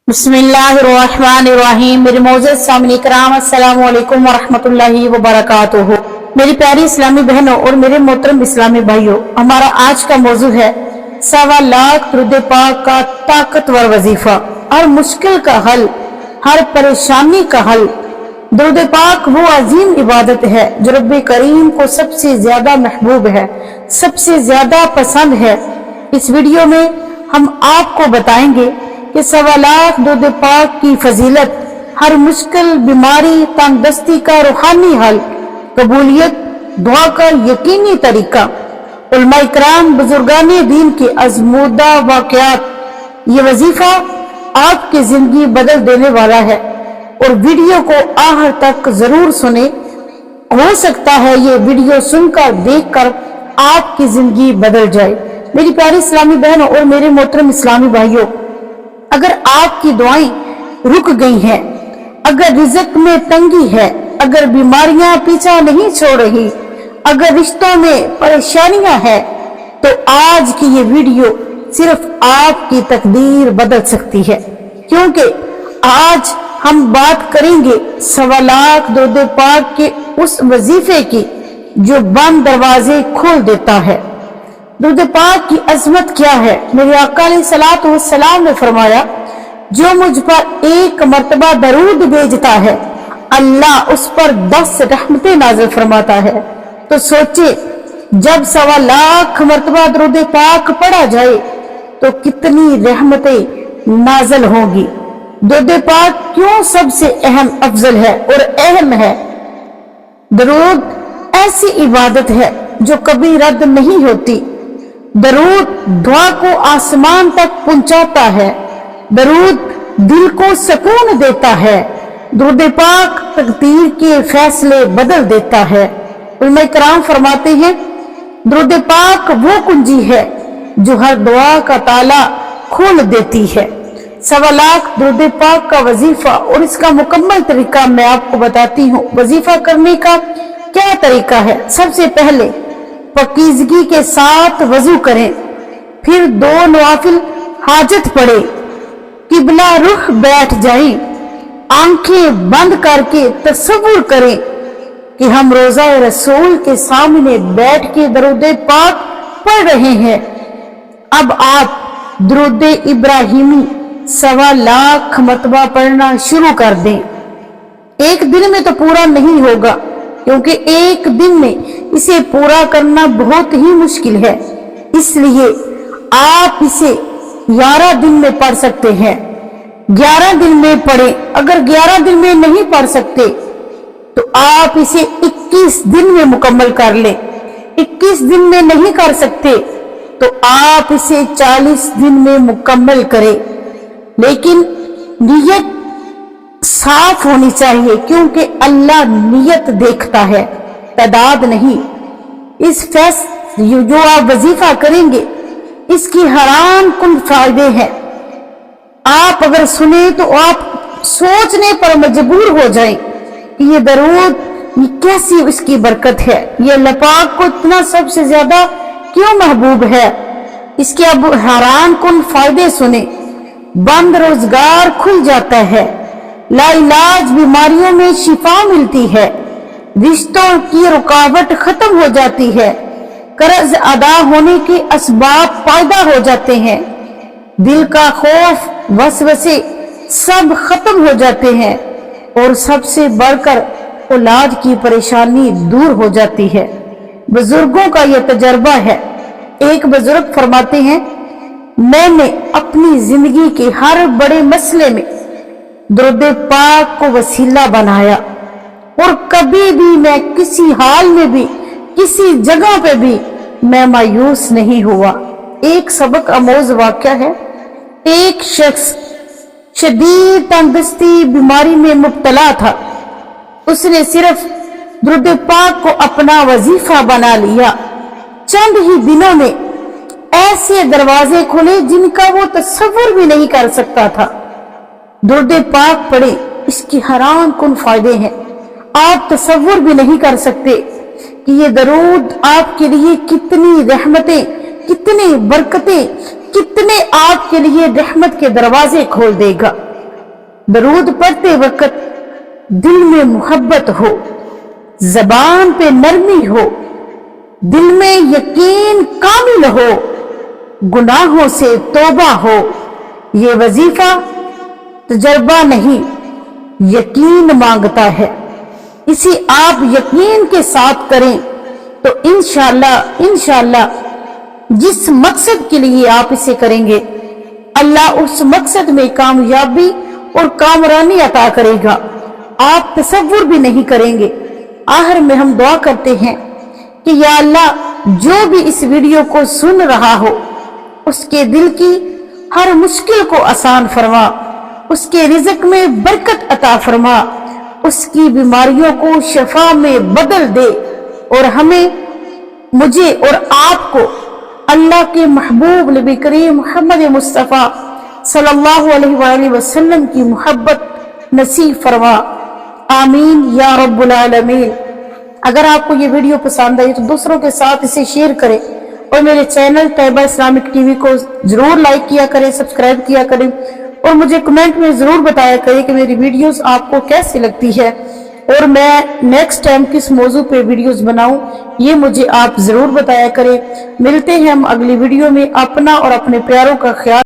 बिस्मिल्लाहिर्रहमानिर्रहीम। मेरे मोअज़्ज़ज़ सामईन इकराम, अस्सलामु अलैकुम वरहमतुल्लाहि वबरकातुहू। मेरी प्यारी इस्लामी बहनों और मेरे मोहतरम इस्लामी भाइयों, हमारा आज का मौजू है 1.25 लाख दुरूद पाक का ताकतवर वजीफा। हर मुश्किल का हल, हर परेशानी का हल। दुरूद पाक वो अजीम इबादत है जो रब्बे करीम को सबसे ज्यादा महबूब है, सबसे ज्यादा पसंद है। इस वीडियो में हम आपको बताएंगे कि 1.25 लाख दुरूद पाक की फजीलत, हर मुश्किल, बीमारी, तंगदस्ती का रूहानी हल, कबूलियत, दुआ का यकीनी तरीका, उलमा इकराम, बुजुर्गाने दीन के अज़मूदा वाक़यात। ये वजीफा आपकी जिंदगी बदल देने वाला है और वीडियो को आखिर तक जरूर सुने। हो सकता है ये वीडियो सुनकर, देखकर आपकी जिंदगी बदल जाए। मेरी प्यारी इस्लामी बहनों और मेरे मोहतरम इस्लामी भाइयों, अगर आपकी दुआएं रुक गई हैं, अगर रिज़्क़ में तंगी है, अगर बीमारियां पीछा नहीं छोड़ रही, अगर रिश्तों में परेशानियां हैं, तो आज की ये वीडियो सिर्फ आपकी तकदीर बदल सकती है। क्योंकि आज हम बात करेंगे 1.25 लाख दुरूद पाक के उस वजीफे की जो बंद दरवाजे खोल देता है। दुरूद पाक की अजमत क्या है? मेरे आका अलैहिस्सलातु वस्सलाम ने फरमाया, जो मुझ पर एक मर्तबा दरूद भेजता है, अल्लाह उस पर 10 रहमतें नाज़िल फरमाता है। तो सोचे, जब 1.25 लाख मर्तबा दुरूद पाक पढ़ा जाए तो कितनी रहमतें नाज़िल होंगी। दुरूद पाक क्यों सबसे अहम, अफजल है और अहम है? दरूद ऐसी इबादत है जो कभी रद्द नहीं होती। दरूद दुआ को आसमान तक पहुंचाता है। दरूद दिल को सुकून देता है। दुरूद पाक तकदीर के फैसले बदल देता है। उलमा इकराम फरमाते हैं, दुरूद पाक वो कुंजी है जो हर दुआ का ताला खोल देती है। 1.25 लाख दुरूद पाक का वजीफा और इसका मुकम्मल तरीका मैं आपको बताती हूँ। वजीफा करने का क्या तरीका है? सबसे पहले पाकीज़गी के साथ वजू करें, फिर 2 नवाफिल हाजत पढ़े, किबला रुख बैठ जाएं, आंखें बंद करके तसव्वुर करें कि हम रोजा रसूल के सामने बैठ के दरूद पाक पढ़ रहे हैं। अब आप दरूद इब्राहिमी 1.25 लाख मरतबा पढ़ना शुरू कर दें। एक दिन में तो पूरा नहीं होगा, क्योंकि एक दिन में इसे पूरा करना बहुत ही मुश्किल है। इसलिए आप इसे 11 दिन में पढ़ सकते हैं। 11 दिन में पढ़ें। अगर 11 दिन में नहीं पढ़ सकते तो आप इसे 21 दिन में मुकम्मल कर लें। 21 दिन में नहीं कर सकते तो आप इसे 40 दिन में मुकम्मल करें। लेकिन नियत साफ होनी चाहिए, क्योंकि अल्लाह नियत देखता है, तादाद नहीं। जो आप वजीफा करेंगे इसकी हैरान कुन फायदे हैं। आप अगर सुने तो आप सोचने पर मजबूर हो जाएं कि ये दरूद, ये कैसी इसकी बरकत है, ये अल्लाह पाक को इतना सबसे ज्यादा क्यों महबूब है। इसके अब हैरान कुन फायदे सुने। बंद रोजगार खुल जाता है, लाइलाज बीमारियों में शिफा मिलती है, रिश्तों की रुकावट खत्म हो जाती है, कर्ज अदा होने के असबाब पैदा हो जाते हैं, दिल का खौफ, वसवसे सब खत्म हो जाते हैं और सबसे बढ़कर औलाद की परेशानी दूर हो जाती है। बुजुर्गों का यह तजर्बा है। एक बुजुर्ग फरमाते हैं, मैंने अपनी जिंदगी के हर बड़े मसले में दुरूद पाक को वसीला बनाया और कभी भी मैं किसी हाल में भी, किसी जगह पे भी मैं मायूस नहीं हुआ। एक सबक आमोज वाक़या है। एक शख्स शदीद तंगदस्ती बीमारी में मुब्तला था। उसने सिर्फ दुरूद पाक को अपना वजीफा बना लिया। चंद ही दिनों में ऐसे दरवाजे खुले जिनका वो तसव्वुर भी नहीं कर सकता था। दुरूद पाक पढ़े, इसकी हैरान कुन फायदे हैं। आप तसव्वुर भी नहीं कर सकते कि ये दरूद आपके लिए कितनी रहमतें, कितनी बरकतें, कितने आपके लिए रहमत के दरवाजे खोल देगा। درود پڑھتے وقت دل میں محبت ہو، زبان پہ نرمی ہو، دل میں یقین کامل ہو، گناہوں سے توبہ ہو۔ یہ وظیفہ تجربہ نہیں، یقین مانگتا ہے۔ اسے آپ یقین کے ساتھ کریں تو انشاءاللہ جس مقصد کے لیے آپ اسے کریں گے، اللہ اس مقصد میں کامیابی اور کامرانی عطا کرے گا، آپ تصور بھی نہیں کریں گے۔ آخر میں ہم دعا کرتے ہیں کہ یا اللہ، جو بھی اس ویڈیو کو سن رہا ہو، اس کے دل کی ہر مشکل کو آسان فرما، اس کے رزق میں برکت عطا فرما، اس کی بیماریوں کو شفا میں بدل دے، اور مجھے اور آپ کو اللہ کے محبوب نبی کریم محمد مصطفیٰ صلی اللہ علیہ وآلہ وسلم کی محبت نصیب فرما، آمین یا رب العالمین۔ اگر آپ کو یہ ویڈیو پسند آئی تو دوسروں کے ساتھ اسے شیئر کریں، اور میرے چینل طیبہ اسلامک ٹی وی کو ضرور لائک کیا کریں، سبسکرائب کیا کریں، اور مجھے کمنٹ میں ضرور بتایا کریں کہ میری ویڈیوز آپ کو کیسی لگتی ہے، اور میں نیکسٹ ٹائم کس موضوع پہ ویڈیوز بناؤں یہ مجھے آپ ضرور بتایا کریں۔ ملتے ہیں ہم اگلی ویڈیو میں، اپنا اور اپنے پیاروں کا خیال